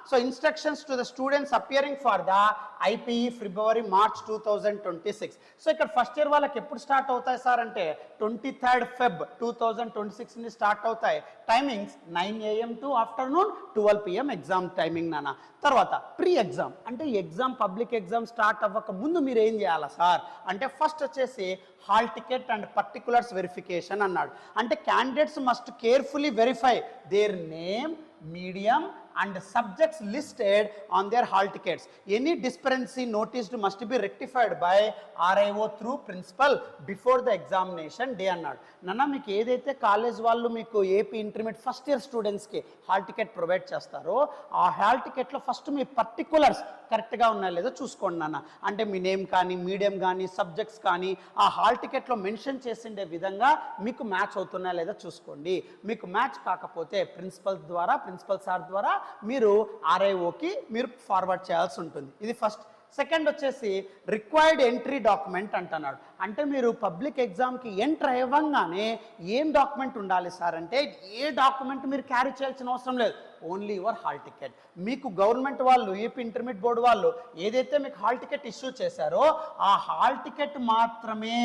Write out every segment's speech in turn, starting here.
So instructions to the students appearing for the IPE February March 2026. So ఇక్కడ first year వాళ్ళకి ఎప్పుడు start అవుతాయి sir అంటే 23rd Feb 2026 ని స్టార్ట్ అవుతాయి. Timings 9 AM to afternoon 12 PM exam timing నాన్న. తర్వాత ప్రీ ఎగ్జామ్ అంటే ఎగ్జామ్ పబ్లిక్ ఎగ్జామ్ స్టార్ట్ అవ్వక ముందు మీరు ఏం చేయాలా సార్ అంటే ఫస్ట్ వచ్చేసి hall ticket and particulars verification అన్నాడు. అంటే candidates must carefully verify their name, medium and subjects listed on their hall tickets. Any discrepancy noticed must be rectified by RIO through principal before the examination day అన్నాడు. నన్న మీకు ఏదైతే college వాళ్ళు మీకు AP intermediate first year స్టూడెంట్స్కి hall ticket provide చేస్తారో ఆ hall టికెట్లో first మీ particulars కరెక్ట్గా ఉన్నాయో లేదో చూసుకోండి నాన్న. అంటే మీ నేమ్ కానీ మీడియం కానీ సబ్జెక్ట్స్ కానీ ఆ హాల్ టికెట్లో మెన్షన్ చేసిండే విధంగా మీకు మ్యాచ్ అవుతున్నాయో లేదో చూసుకోండి. మీకు మ్యాచ్ కాకపోతే ప్రిన్సిపల్ సార్ ద్వారా మీరు ఆర్ఐఓకి మీరు ఫార్వర్డ్ చేయాల్సి ఉంటుంది. ఇది ఫస్ట్. సెకండ్ వచ్చేసి రిక్వైర్డ్ ఎంట్రీ డాక్యుమెంట్ అంటున్నాడు. అంటే మీరు పబ్లిక్ ఎగ్జామ్కి ఎంటర్ అవ్వగానే ఏం డాక్యుమెంట్ ఉండాలి సార్ అంటే ఏ డాక్యుమెంట్ మీరు క్యారీ చేయాల్సిన అవసరం లేదు, ఓన్లీ యువర్ హాల్ టికెట్. మీకు గవర్నమెంట్ వాళ్ళు ఏపీ ఇంటర్మీడియట్ బోర్డు వాళ్ళు ఏదైతే మీకు హాల్ టికెట్ ఇష్యూ చేశారో ఆ హాల్ టికెట్ మాత్రమే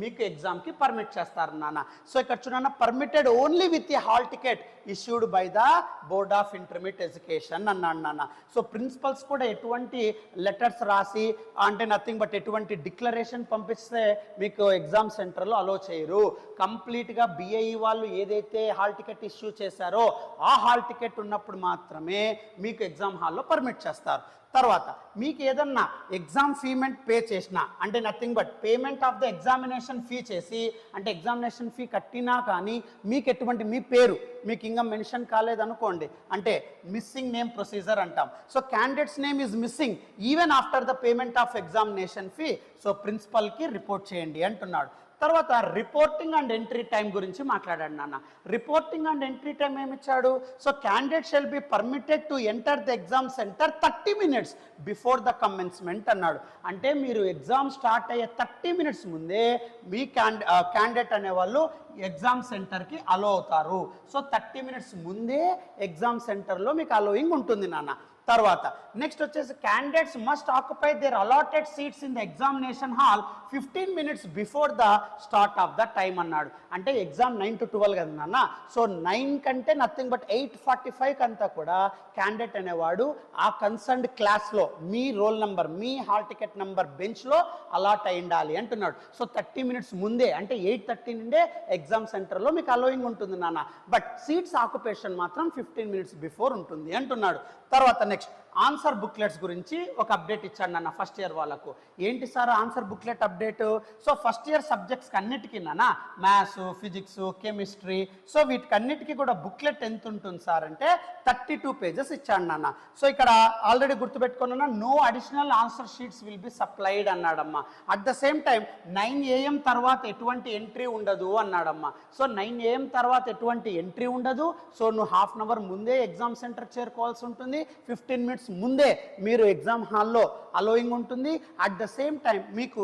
మీకు ఎగ్జామ్కి పర్మిట్ చేస్తారు నాన్న. సో ఇక్కడ చూడన్న permitted only with a hall ticket issued by the board of intermediate education అన్నాడు నాన్న. సో ప్రిన్సిపల్స్ కూడా ఎటువంటి లెటర్స్ రాసి అంటే నథింగ్ బట్ ఎటువంటి డిక్లరేషన్ పంపిస్తే మీకు ఎగ్జామ్ సెంటర్లో అలో చేయరు. కంప్లీట్గా బిఐఈ వాళ్ళు ఏదైతే హాల్ టికెట్ ఇష్యూ చేశారో ఆ హాల్ టికెట్ ఉన్నప్పుడు మాత్రమే మీకు ఎగ్జామ్ హాల్లో పర్మిట్ చేస్తారు. తర్వాత మీకు ఏదన్నా ఎగ్జామ్ ఫీమెంట్ పే చేసినా అంటే nothing but payment of the examination fee చేసి అంటే ఎగ్జామినేషన్ ఫీ కట్టినా కానీ మీకు ఎటువంటి మీ పేరు మీకు ఇంకా మెన్షన్ కాలేదనుకోండి అంటే మిస్సింగ్ నేమ్ ప్రొసీజర్ అంటాం. So candidates name is missing even after the payment of examination fee. So ప్రిన్సిపల్కి రిపోర్ట్ చేయండి అంటున్నాడు. తర్వాత రిపోర్టింగ్ అండ్ ఎంట్రీ టైం గురించి మాట్లాడాడు నాన్న. రిపోర్టింగ్ అండ్ ఎంట్రీ టైం ఏమి ఇచ్చాడు? So candidate shall be permitted to enter the exam centre 30 minutes before the commencement అన్నాడు. అంటే మీరు ఎగ్జామ్ స్టార్ట్ అయ్యే 30 minutes ముందే మీ క్యాండిడేట్ అనేవాళ్ళు ఎగ్జామ్ సెంటర్కి అలో అవుతారు. సో 30 minutes ముందే ఎగ్జామ్ సెంటర్లో మీకు అలోయింగ్ ఉంటుంది నాన్న. తర్వాత నెక్స్ట్ వచ్చేసి candidates must occupy their allotted seats in the examination hall 15 minutes before the start of the time అన్నాడు. అంటే ఎగ్జామ్ 9 to 12 కదా నాన్న. సో 9 కంటే నథింగ్ బట్ 8:45 కంతా కూడా క్యాండిడేట్ అనేవాడు ఆ కన్సర్న్డ్ క్లాస్లో మీ రోల్ నెంబర్ మీ హాల్ టికెట్ నెంబర్ బెంచ్లో అలాట్ అయి ఉండాలి అంటున్నాడు. సో 30 minutes ముందే అంటే 8:30 నుండే ఎగ్జామ్ సెంటర్లో మీకు అలోయింగ్ ఉంటుంది నాన్న. బట్ సీట్స్ ఆక్యుపేషన్ మాత్రం 15 minutes బిఫోర్ ఉంటుంది అంటున్నాడు. తర్వాత నెక్స్ట్ ఆన్సర్ బుక్లెట్స్ గురించి ఒక అప్డేట్ ఇచ్చాడు నాన్న ఫస్ట్ ఇయర్ వాళ్ళకు. ఏంటి sir answer booklet update? So first year సబ్జెక్ట్స్కి అన్నిటికీ నాన్న మ్యాథ్స్, ఫిజిక్స్, కెమిస్ట్రీ సో వీటికన్నిటికీ కూడా బుక్లెట్ ఎంత ఉంటుంది సార్ అంటే 32 pages ఇచ్చాడు నాన్న. సో ఇక్కడ ఆల్రెడీ గుర్తుపెట్టుకున్నా no additional answer sheets will be supplied అన్నాడమ్మా. At the same time 9 AM తర్వాత ఎటువంటి ఎంట్రీ ఉండదు అన్నాడమ్మా. సో 9 AM తర్వాత ఎటువంటి ఎంట్రీ ఉండదు. సో నువ్వు ½ an hour ముందే ఎగ్జామ్ సెంటర్ చేరుకోవాల్సి ఉంటుంది. 15 minutes ముందే మీరు ఎగ్జామ్ హాల్లో అలోయింగ్ ఉంటుంది. అట్ ద సేమ్ టైం మీకు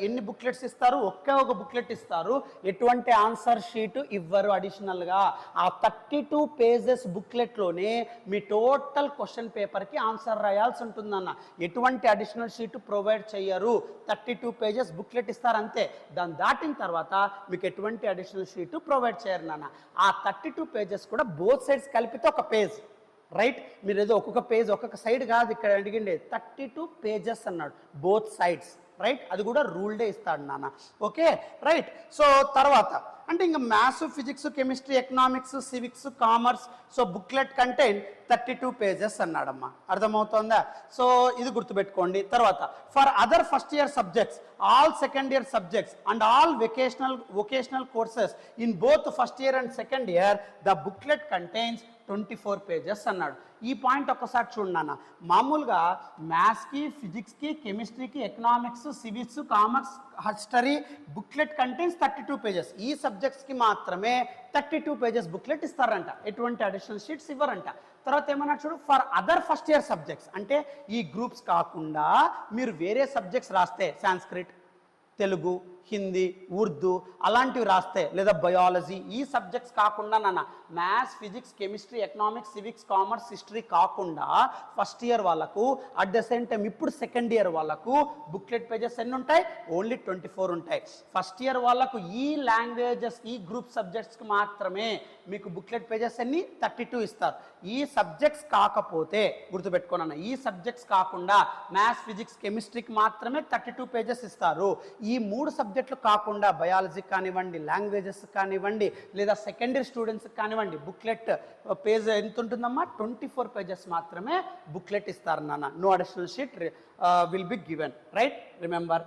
ఎన్ని బుక్లెట్స్ ఇస్తారు? ఒకే ఒక బుక్లెట్ ఇస్తారు. ఎటువంటి ఆన్సర్ షీట్ ఇవ్వరు అడిషనల్గా. ఆ 32 pages బుక్లెట్లోనే మీ టోటల్ క్వశ్చన్ పేపర్కి ఆన్సర్ రాయాల్సి ఉంటుందన్న. ఎటువంటి అడిషనల్ షీట్ ప్రొవైడ్ చేయరు. 32 pages బుక్లెట్ ఇస్తారు అంతే. దాన్ని దాటిన తర్వాత మీకు ఎటువంటి అడిషనల్ షీట్ ప్రొవైడ్ చేయరు నాన్న. ఆ 32 pages కూడా బోత్ సైడ్స్ కలిపితే ఒక పేజ్ రైట్. మీరు ఏదో ఒక్కొక్క పేజ్ ఒక్కొక్క సైడ్ కాదు ఇక్కడ అడిగిండే 32 pages అన్నాడు బోత్ సైడ్స్ రైట్. అది కూడా రూల్డే ఇస్తాడు నాన్న. Okay right. సో తర్వాత అంటే ఇంకా maths, physics, chemistry, economics, civics, commerce so booklet contain 32 pages అన్నాడమ్మా. అర్థమవుతుందా? సో ఇది గుర్తుపెట్టుకోండి. తర్వాత for other first year subjects all second year subjects and all vocational courses in both first year and second year the booklet contains 24 pages అన్నాడు. ఈ point ఒక్కసారి చూడన్న. మామూలుగా మ్యాథ్స్కి, ఫిజిక్స్కి, కెమిస్ట్రీకి, economics, civics, commerce, history booklet contains 32 pages. ఈ సబ్జెక్ట్స్కి మాత్రమే 32 pages బుక్లెట్ ఇస్తారంట. ఎటువంటి అడిషనల్ షీట్స్ ఇవ్వరంట. తర్వాత ఏమన్నా చూడు for other first year subjects అంటే ఈ గ్రూప్స్ కాకుండా మీరు వేరే సబ్జెక్ట్స్ రాస్తే సాంస్క్రిట్, తెలుగు, హిందీ, ఉర్దూ అలాంటివి రాస్తే, లేదా బయాలజీ ఈ సబ్జెక్ట్స్ కాకుండా నాన్న maths, physics, chemistry, economics, civics, commerce, history కాకుండా ఫస్ట్ ఇయర్ వాళ్ళకు అట్ ద సేమ్ టైం ఇప్పుడు సెకండ్ ఇయర్ వాళ్ళకు బుక్లెట్ పేజెస్ ఎన్ని ఉంటాయి? ఓన్లీ 24 ఉంటాయి. ఫస్ట్ ఇయర్ వాళ్ళకు ఈ లాంగ్వేజెస్ ఈ గ్రూప్ సబ్జెక్ట్స్కి మాత్రమే మీకు బుక్లెట్ పేజెస్ అన్ని 32 ఇస్తారు. ఈ సబ్జెక్ట్స్ కాకపోతే గుర్తుపెట్టుకోనన్న, ఈ సబ్జెక్ట్స్ కాకుండా మ్యాథ్స్, ఫిజిక్స్, కెమిస్ట్రీకి మాత్రమే 32 పేజెస్ ఇస్తారు. ఈ 3 సబ్జెక్టులు కాకుండా బయాలజీ కానివ్వండి, లాంగ్వేజెస్ కానివ్వండి, లేదా సెకండరీ స్టూడెంట్స్కి కానివ్వండి బుక్లెట్ పేజ్ ఎంత ఉంటుందమ్మా? 24 పేజెస్ మాత్రమే బుక్లెట్ ఇస్తారు నాన్న. No additional sheet will be given, right? Remember.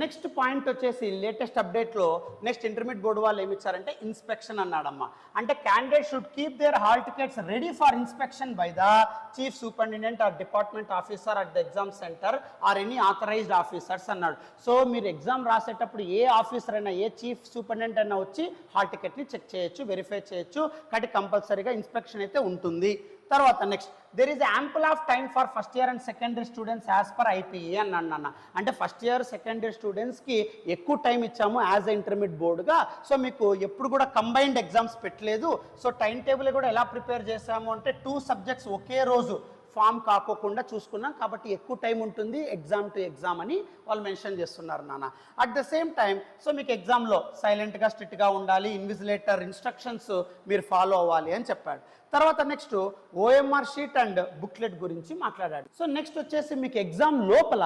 Next point వచ్చేసి లేటెస్ట్ అప్డేట్లో నెక్స్ట్ ఇంటర్మీడియట్ బోర్డు వాళ్ళు ఏమి ఇచ్చారంటే ఇన్స్పెక్షన్ అన్నాడమ్మా. అంటే candidate should keep their hall tickets ready for inspection by the chief superintendent or department officer at the exam centre or any authorised officers అన్నాడు. So మీరు exam రాసేటప్పుడు ఏ ఆఫీసర్ అయినా, ఏ చీఫ్ సూపరింటెండెంట్ అయినా వచ్చి హాల్ టికెట్ని చెక్ చేయొచ్చు, వెరిఫై చేయొచ్చు. కాబట్టి కంపల్సరీగా ఇన్స్పెక్షన్ అయితే ఉంటుంది. తర్వాత next there is ample of time for first year and secondary students as per IPE అన్నాను నాన్న. అంటే ఫస్ట్ ఇయర్ సెకండరీ స్టూడెంట్స్కి ఎక్కువ టైం ఇచ్చాము యాజ్ ఎ ఇంటర్మీడియట్ బోర్డుగా. సో మీకు ఎప్పుడు కూడా కంబైన్డ్ ఎగ్జామ్స్ పెట్టలేదు. సో టైం టేబుల్ కూడా ఎలా ప్రిపేర్ చేసాము అంటే 2 సబ్జెక్ట్స్ ఒకే రోజు ఫామ్ కాకోకుండా చూసుకున్నాం. కాబట్టి ఎక్కువ టైం ఉంటుంది ఎగ్జామ్ టు ఎగ్జామ్ అని వాళ్ళు మెన్షన్ చేస్తున్నారు నాన్న. At the same time so మీకు ఎగ్జామ్లో సైలెంట్గా స్ట్రిక్ట్గా ఉండాలి, ఇన్విజిలేటర్ ఇన్స్ట్రక్షన్స్ మీరు ఫాలో అవ్వాలి అని చెప్పాడు. తర్వాత next OMR sheet and booklet గురించి మాట్లాడాడు. సో నెక్స్ట్ వచ్చేసి మీకు ఎగ్జామ్ లోపల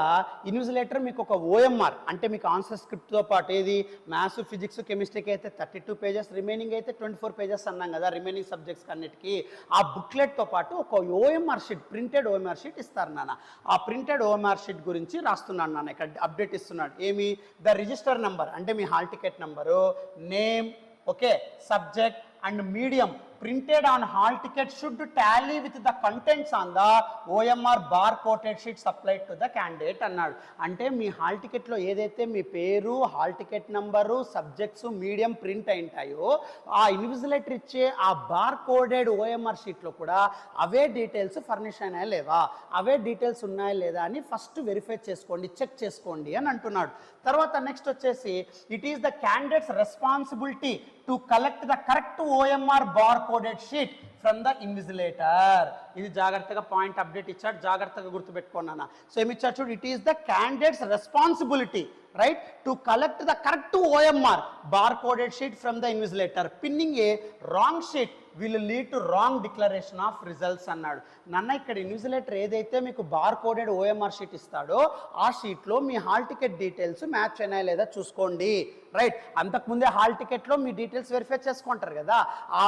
ఇన్విజిలేటర్ మీకు ఒక ఓఎంఆర్ అంటే మీకు ఆన్సర్ స్క్రిప్ట్తో పాటు ఏది మ్యాథ్స్, ఫిజిక్స్, కెమిస్ట్రీకి అయితే 32 పేజెస్, రిమైనింగ్ అయితే 24 పేజెస్ అన్నాం కదా రిమైనింగ్ సబ్జెక్ట్స్ అన్నిటికీ. ఆ బుక్లెట్తో పాటు ఒక OMR sheet, printed OMR sheet ఇస్తారు నాన్న. ఆ ప్రింటెడ్ ఓఎంఆర్ షీట్ గురించి రాస్తున్నాను నాన్న. ఇక్కడ అప్డేట్ ఇస్తున్నాడు. ఏమి? ద రిజిస్టర్ నెంబర్ అంటే మీ hall ticket number, name, okay, subject and medium printed on hall ticket should tally with the contents on the OMR bar coded sheet supplied to the candidate అన్నాడు. అంటే మీ hall టికెట్లో ఏదైతే మీ పేరు, hall ticket number, subjects, medium print అయింటాయో ఆ invigilator ఇచ్చే ఆ బార్ కోడెడ్ ఓఎంఆర్ షీట్లో కూడా అవే డీటెయిల్స్ ఫర్నిష్ అయినాయా లేవా, అవే డీటెయిల్స్ ఉన్నాయా లేదా అని ఫస్ట్ వెరిఫై చేసుకోండి, చెక్ చేసుకోండి అని అంటున్నాడు. తర్వాత నెక్స్ట్ వచ్చేసి it is the candidates responsibility to collect the correct OMR bar coded sheet from the invigilator. ఇది జాగ్రత్తగా పాయింట్ అప్డేట్ ఇచ్చాడు, జాగ్రత్తగా గుర్తుపెట్టుకున్నాను. సో ఏమి ఇచ్చాడు చూడు, it is the candidates responsibility right to collect the correct OMR bar coded sheet from the invigilator. Pinning a wrong sheet will lead to wrong declaration of results అన్నాడు. నన్న ఇక్కడ invigilator ఏదైతే మీకు బార్ కోడెడ్ ఓఎంఆర్ షీట్ ఇస్తాడో ఆ షీట్లో మీ hall ticket details match అయినాయా లేదా చూసుకోండి, రైట్? అంతకుముందే హాల్ టికెట్లో మీ డీటెయిల్స్ వెరిఫై చేసుకుంటారు కదా, ఆ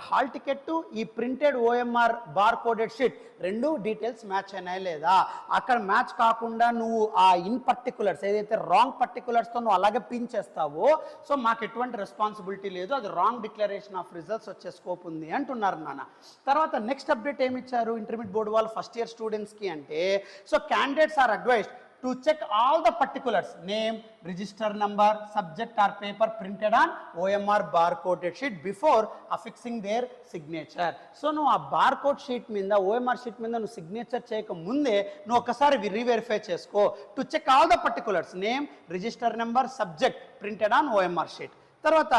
హాల్ టికెట్ ఈ printed OMR bar coded sheet రెండు డీటెయిల్స్ మ్యాచ్ అయినాయా లేదా. అక్కడ మ్యాచ్ కాకుండా నువ్వు ఆ ఇన్ పర్టికులర్స్ ఏదైతే రాంగ్ పర్టికులర్స్తో నువ్వు అలాగే పిన్ చేస్తావో సో మాకు ఎటువంటి రెస్పాన్సిబిలిటీ లేదు, అది రాంగ్ డిక్లరేషన్ ఆఫ్ రిజల్ట్స్ వచ్చే స్కోప్ ఉంది అంటున్నారు నాన్న. తర్వాత నెక్స్ట్ అప్డేట్ ఏమి ఇచ్చారు ఇంటర్మీడియట్ బోర్డు వాళ్ళు ఫస్ట్ ఇయర్ స్టూడెంట్స్కి అంటే so candidates are advised to check all the particulars, name, register number, subject or paper printed on OMR barcoded sheet before affixing their signature. So నువ్వు ఆ barcode sheet మీద OMR sheet మీద నువ్వు signature చేయక ముందే నువ్వు ఒకసారి రీవెరిఫై చేసుకో. To check all the particulars, name, register number, subject printed on OMR sheet. తర్వాత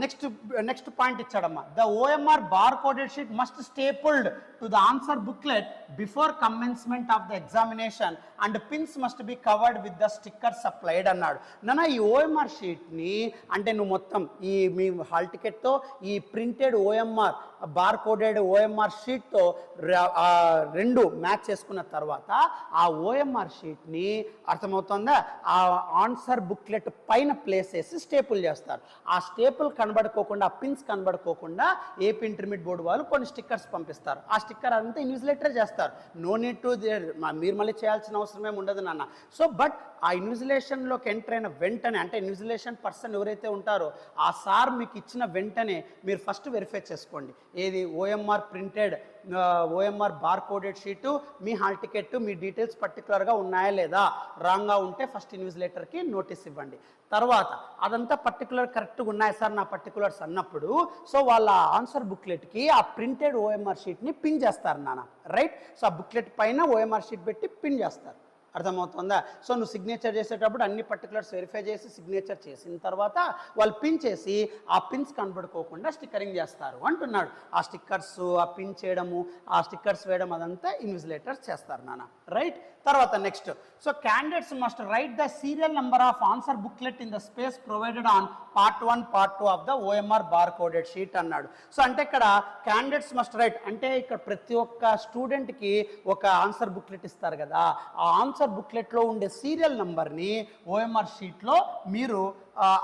నెక్స్ట్ పాయింట్ ఇచ్చాడమ్మా. The OMR bar coded sheet must stapled to the answer booklet before commencement of the examination and pins must be covered with the sticker supplied అన్నాడు. నాన్న ఈ OMR షీట్ని అంటే నువ్వు మొత్తం ఈ మీ hall టికెట్తో ఈ printed OMR bar coded OMR షీట్తో రెండు మ్యాచ్ చేసుకున్న తర్వాత ఆ ఓఎంఆర్ షీట్ని అర్థమవుతుందా ఆ ఆన్సర్ బుక్లెట్ పైన ప్లేస్ చేసి స్టేపుల్ చేస్తారు. ఆ స్టేపుల్ కనబడుకోకుండా, ఆ పిన్స్ కనబడుకోకుండా ఏపీ ఇంటర్మీడియట్ బోర్డు వాళ్ళు కొన్ని స్టిక్కర్స్ పంపిస్తారు. ఆ స్టిక్కర్ అంతా ఇన్విజిలేటర్ చేస్తారు. నో నీడ్ టు మీరు మళ్ళీ చేయాల్సిన అవసరమే ఉండదు నాన్న. సో బట్ ఆ ఇన్విజిలేషన్లోకి ఎంటర్ అయిన వెంటనే అంటే ఇన్విజిలేషన్ పర్సన్ ఎవరైతే ఉంటారో ఆ సార్ మీకు ఇచ్చిన వెంటనే మీరు ఫస్ట్ వెరిఫై చేసుకోండి. ఏది OMR printed OMR bar coded sheet, మీ హాల్ టికెట్, మీ డీటెయిల్స్ పర్టికులర్గా ఉన్నాయా లేదా, రాంగ్గా ఉంటే ఫస్ట్ ఇన్విజిలేటర్కి నోటీస్ ఇవ్వండి. తర్వాత అదంతా పర్టికులర్ కరెక్ట్గా ఉన్నాయి సార్ నా పర్టికులర్స్ అన్నప్పుడు సో వాళ్ళ ఆన్సర్ బుక్లెట్కి ఆ ప్రింటెడ్ ఓఎంఆర్ షీట్ని పిన్ చేస్తారు నాన్న, రైట్? సో ఆ బుక్లెట్ పైన ఓఎంఆర్ షీట్ పెట్టి పిన్ చేస్తారు, అర్థమవుతుందా? సో నువ్వు సిగ్నేచర్ చేసేటప్పుడు అన్ని పర్టికులర్స్ వెరిఫై చేసి సిగ్నేచర్ చేసిన తర్వాత వాళ్ళు పిన్ చేసి ఆ పిన్స్ కనబడుకోకుండా స్టిక్కరింగ్ చేస్తారు అంటున్నాడు. ఆ స్టిక్కర్స్, ఆ పిన్ చేయడము, ఆ స్టిక్కర్స్ వేయడం అదంతా ఇన్విజిలేటర్స్ చేస్తారు నాన్న, రైట్? తర్వాత next, so candidates must right the serial number of answer booklet in the space provided on part 1 part 2 of the OMR bar coded sheet అన్నాడు. సో అంటే ఇక్కడ క్యాండిడేట్స్ మస్ట్ రైట్ అంటే ఇక్కడ ప్రతి ఒక్క స్టూడెంట్కి ఒక ఆన్సర్ బుక్లెట్ ఇస్తారు కదా, ఆ ఆన్సర్ బుక్లెట్లో ఉండే సీరియల్ నెంబర్ని ఓఎంఆర్ షీట్లో మీరు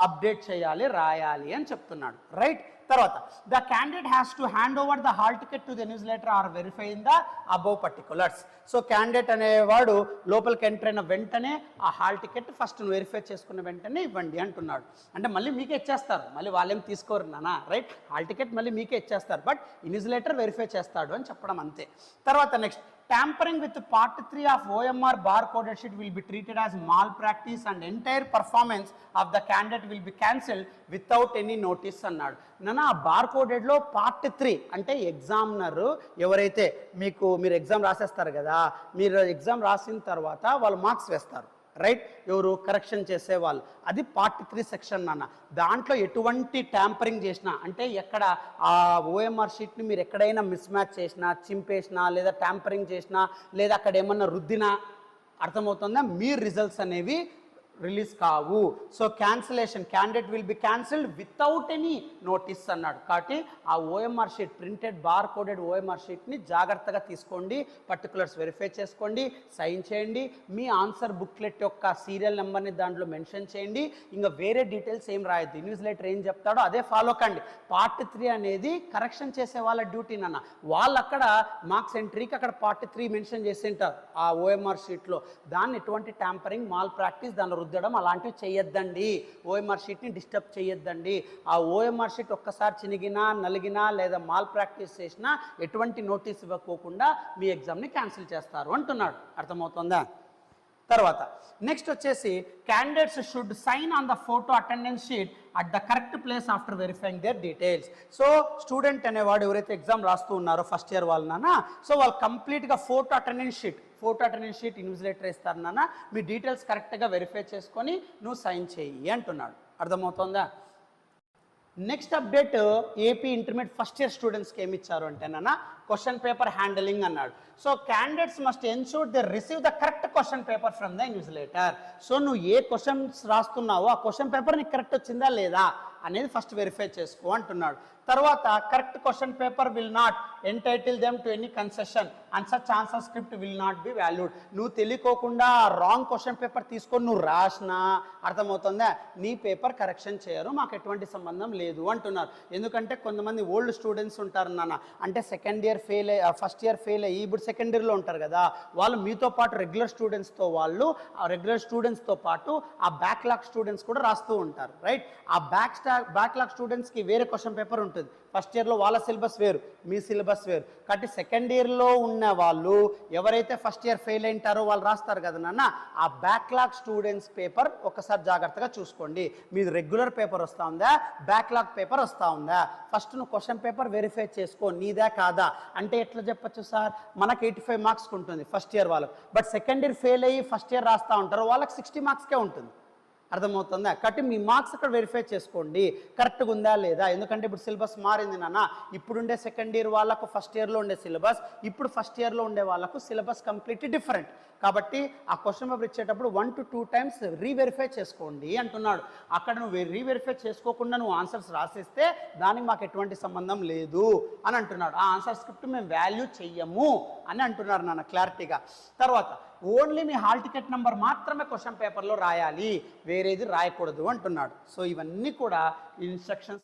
అప్డేట్ చేయాలి, రాయాలి అని చెప్తున్నాడు, రైట్? తర్వాత the candidate has to hand over the hall ticket to the invigilator or verify in the above particulars. So candidate అనేవాడు లోపలికి ఎంటర్ అయిన వెంటనే ఆ హాల్ టికెట్ ఫస్ట్ వెరిఫై చేసుకున్న వెంటనే ఇవ్వండి అంటున్నాడు. అంటే మళ్ళీ మీకే ఇచ్చేస్తారు, మళ్ళీ వాళ్ళేం తీసుకోరు నాన్న, రైట్? హాల్ టికెట్ మళ్ళీ మీకే ఇచ్చేస్తారు, బట్ ఇన్విజిలేటర్ వెరిఫై చేస్తాడు అని చెప్పడం అంతే. తర్వాత next, tampering with part 3 of OMR bar coded sheet will be treated as malpractice and entire performance of the candidate will be cancelled without any notice అన్నాడు. నాన్న ఆ బార్ కోడెడ్లో పార్ట్ 3 అంటే examiner ఎవరైతే మీరు ఎగ్జామ్ రాసేస్తారు కదా, మీరు ఎగ్జామ్ రాసిన తర్వాత వాళ్ళు మార్క్స్ వేస్తారు, రైట్? ఎవరు కరెక్షన్ చేసేవాళ్ళు, అది పార్ట్ 3 సెక్షన్ నాన్న. దాంట్లో ఎటువంటి ట్యాంపరింగ్ చేసినా అంటే ఎక్కడ ఆ ఓఎంఆర్ షీట్ని మీరు ఎక్కడైనా మిస్ మ్యాచ్ చేసినా, చింపేసినా, లేదా ట్యాంపరింగ్ చేసినా, లేదా అక్కడ ఏమన్నా రుద్దినా, అర్థమవుతుందా, మీ రిజల్ట్స్ అనేవి రిలీజ్ కావు. So cancellation, candidate will be cancelled without any notice అన్నాడు. కాబట్టి ఆ OMR sheet, printed bar coded OMR షీట్ని జాగ్రత్తగా తీసుకోండి, పర్టికులర్స్ వెరిఫై చేసుకోండి, సైన్ చేయండి, మీ ఆన్సర్ బుక్లెట్ యొక్క సీరియల్ నెంబర్ని దాంట్లో మెన్షన్ చేయండి, ఇంకా వేరే డీటెయిల్స్ ఏం రాయద్దు. ఇన్విజిలేటర్ ఏం చెప్తాడో అదే ఫాలో కండి. పార్ట్ 3 అనేది కరెక్షన్ చేసే వాళ్ళ డ్యూటీ నాన్న. వాళ్ళు అక్కడ మార్క్స్ ఎంట్రీకి అక్కడ పార్ట్ 3 మెన్షన్ చేసి ఉంటారు ఆ ఓఎంఆర్ షీట్లో. దాన్ని ఎటువంటి ట్యాంపరింగ్, మాల్ ప్రాక్టీస్, దానిలో రుద్దడం అలాంటివి చేయొద్దండి. ఓఎంఆర్ షీట్ని డిస్టర్బ్ చేయొద్దండి. ఆ ఓఎంఆర్ షీట్ ఒక్కసారి చినిగినా, నలిగినా, లేదా మాల్ ప్రాక్టీస్ చేసినా ఎటువంటి నోటీస్ ఇవ్వకోకుండా మీ ఎగ్జామ్ని క్యాన్సిల్ చేస్తారు అంటున్నాడు. అర్థమవుతుందా? తర్వాత నెక్స్ట్ వచ్చేసి, candidates should sign on the photo attendance sheet at the correct place after verifying their details. So student అనేవాడు ఎవరైతే ఎగ్జామ్ రాస్తూ ఉన్నారో ఫస్ట్ ఇయర్ వాళ్ళు నాన్న, సో వాళ్ళు కంప్లీట్గా ఫోటో అటెండెన్స్ షీట్ ఇన్విజిలేటర్ ఇస్తారు నాన్న, మీ డీటెయిల్స్ కరెక్ట్గా వెరిఫై చేసుకొని నువ్వు సైన్ చేయి అంటున్నాడు. అర్థమవుతుందా? Next update, AP intermediate first year స్టూడెంట్స్కి ఏమి ఇచ్చారు అంటే నాన్న, క్వశ్చన్ పేపర్ హ్యాండిలింగ్ అన్నాడు. So candidates must ensure they receive the correct question paper from the invigilator. So నువ్వు ఏ క్వశ్చన్స్ రాస్తున్నావో ఆ క్వశ్చన్ పేపర్ నీకు కరెక్ట్ వచ్చిందా లేదా అనేది ఫస్ట్ వెరిఫై చేసుకో అంటున్నాడు. తర్వాత correct question paper will not entitle them to any concession and such answer script will not be valued. నువ్వు తెలియకోకుండా రాంగ్ క్వశ్చన్ పేపర్ తీసుకొని నువ్వు రాసినా, అర్థమవుతుందా, నీ పేపర్ కరెక్షన్ చేయరు, మాకు ఎటువంటి సంబంధం లేదు అంటున్నారు. ఎందుకంటే కొంతమంది ఓల్డ్ స్టూడెంట్స్ ఉంటారు నాన్న, అంటే సెకండ్ ఇయర్ ఫెయిల్ అయ్యి, ఫస్ట్ ఇయర్ ఫెయిల్ అయ్యి ఇప్పుడు సెకండ్ ఇయర్లో ఉంటారు కదా, వాళ్ళు మీతో పాటు రెగ్యులర్ స్టూడెంట్స్తో పాటు ఆ బ్యాక్లాగ్ స్టూడెంట్స్ కూడా రాస్తూ ఉంటారు, రైట్? ఆ బ్యాక్లాగ్ స్టూడెంట్స్కి వేరే క్వశ్చన్ పేపర్ ఉంటుంది. ఫస్ట్ ఇయర్లో వాళ్ళ సిలబస్ వేరు, మీ సిలబస్ వేరు. కాబట్టి సెకండ్ ఇయర్లో ఉన్న వాళ్ళు ఎవరైతే ఫస్ట్ ఇయర్ ఫెయిల్ అయింటారో వాళ్ళు రాస్తారు కదా నాన్న, ఆ బ్యాక్లాగ్ స్టూడెంట్స్ పేపర్ ఒకసారి జాగ్రత్తగా చూసుకోండి. మీది రెగ్యులర్ పేపర్ వస్తూ ఉందా, బ్యాక్లాగ్ పేపర్ వస్తూ ఉందా, ఫస్ట్ నువ్వు క్వశ్చన్ పేపర్ వెరిఫై చేసుకో, నీదా కాదా. అంటే ఎట్లా చెప్పచ్చు సార్, మనకు 85 మార్క్స్ ఉంటుంది ఫస్ట్ ఇయర్ వాళ్ళకు, బట్ సెకండ్ ఇయర్ ఫెయిల్ అయ్యి ఫస్ట్ ఇయర్ రాస్తూ ఉంటారు, వాళ్ళకి 60 మార్క్స్కే ఉంటుంది. అర్థమవుతుందా? కాబట్టి మీ మార్క్స్ అక్కడ వెరిఫై చేసుకోండి కరెక్ట్గా ఉందా లేదా. ఎందుకంటే ఇప్పుడు సిలబస్ మారింది నాన్న, ఇప్పుడుండే సెకండ్ ఇయర్ వాళ్ళకు ఫస్ట్ ఇయర్లో ఉండే సిలబస్, ఇప్పుడు ఫస్ట్ ఇయర్లో ఉండే వాళ్ళకు సిలబస్ కంప్లీట్లీ డిఫరెంట్. కాబట్టి ఆ క్వశ్చన్ పేపర్ ఇచ్చేటప్పుడు 1 to 2 times రీవెరిఫై చేసుకోండి అంటున్నాడు. అక్కడ నువ్వు రీవెరిఫై చేసుకోకుండా నువ్వు ఆన్సర్స్ రాసేస్తే దానికి మాకు ఎటువంటి సంబంధం లేదు అని అంటున్నాడు. ఆ ఆన్సర్ స్క్రిప్ట్ మేము వాల్యూ చెయ్యము అని అంటున్నారు నాన్న క్లారిటీగా. తర్వాత ఓన్లీ మీ హాల్ టికెట్ నెంబర్ మాత్రమే క్వశ్చన్ పేపర్లో రాయాలి, వేరేది రాయకూడదు అంటున్నాడు. సో ఇవన్నీ కూడా ఇన్స్ట్రక్షన్స్.